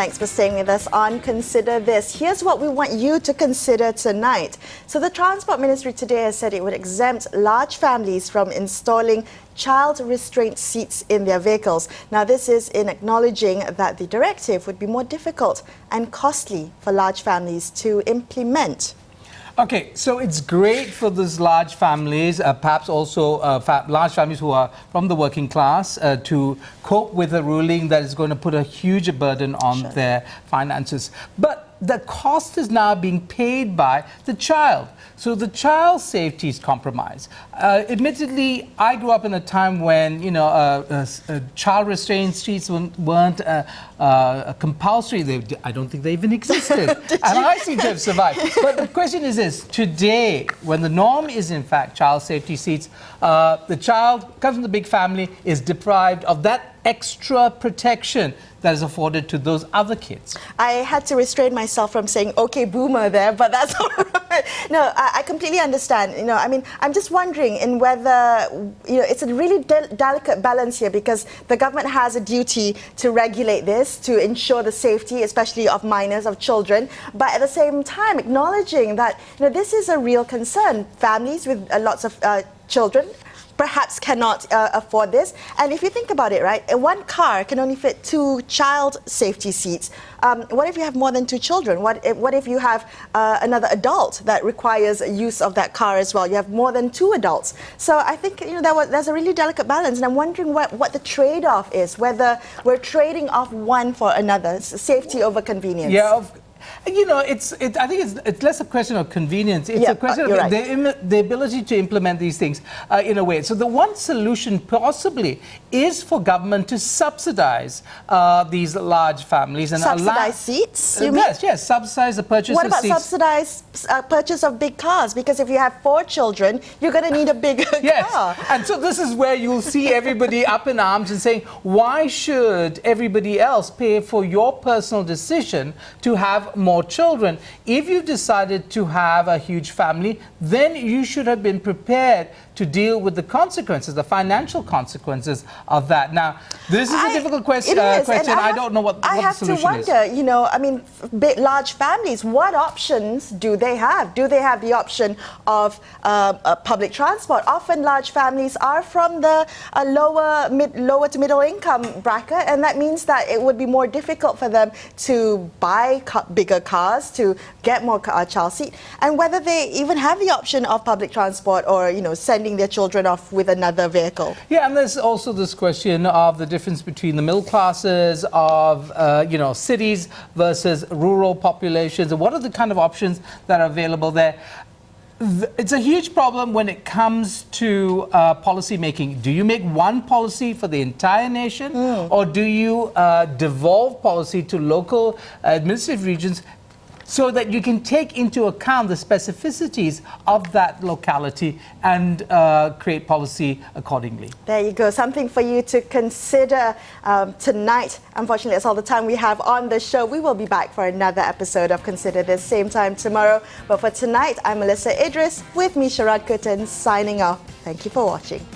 Thanks for staying with us on Consider This. Here's what we want you to consider tonight. So the Transport Ministry today has said it would exempt large families from installing child restraint seats in their vehicles. Now, this is in acknowledging that the directive would be more difficult and costly for large families to implement. Okay, so it's great for those large families, perhaps also large families who are from the working class, to cope with a ruling that is going to put a huge burden on their finances. But the cost is now being paid by the child. So the child's safety is compromised. Admittedly, I grew up in a time when, child restraint seats weren't compulsory. I don't think they even existed. And I seem to have survived. But the question is this: today, when the norm is in fact child safety seats, the child comes from the big family, is deprived of that extra protection that is afforded to those other kids. I had to restrain myself from saying, okay, boomer there, but that's all right. No, I completely understand. I'm just wondering in whether, it's a really delicate balance here, because the government has a duty to regulate this, to ensure the safety, especially of minors, of children, but at the same time acknowledging that, this is a real concern. Families with lots of children perhaps cannot afford this. And if you think about it, right, one car can only fit 2 child safety seats. What if you have more than 2 children? What if you have another adult that requires use of that car as well? You have more than 2 adults. So I think there's a really delicate balance, and I'm wondering what the trade-off is, whether we're trading off one for another, safety over convenience. Yeah. I think it's less a question of convenience. It's a question of the ability to implement these things in a way. So the one solution possibly is for government to subsidize these large families and subsidize seats. You mean? Yes, subsidize the purchase of seats. What about subsidize purchase of big cars? Because if you have 4 children, you're going to need a bigger car. And so this is where you'll see everybody up in arms and saying, why should everybody else pay for your personal decision to have more children? If you've decided to have a huge family, then you should have been prepared to deal with the consequences, the financial consequences of that. Now, this is a difficult question. I don't know what the solution is. I have to wonder, large families, what options do they have? Do they have the option of public transport? Often large families are from the lower to middle income bracket, and that means that it would be more difficult for them to buy bigger cars, to get more child seat, and whether they even have the option of public transport or, sending their children off with another vehicle. Yeah, and there's also this question of the difference between the middle classes of, cities versus rural populations, and what are the kind of options that are available there. It's a huge problem when it comes to policy making. Do you make one policy for the entire nation, or do you devolve policy to local administrative regions so that you can take into account the specificities of that locality and create policy accordingly? There you go. Something for you to consider tonight. Unfortunately, that's all the time we have on the show. We will be back for another episode of Consider This, same time tomorrow. But for tonight, I'm Melisa Idris, with me, Sharaad Kuttan, signing off. Thank you for watching.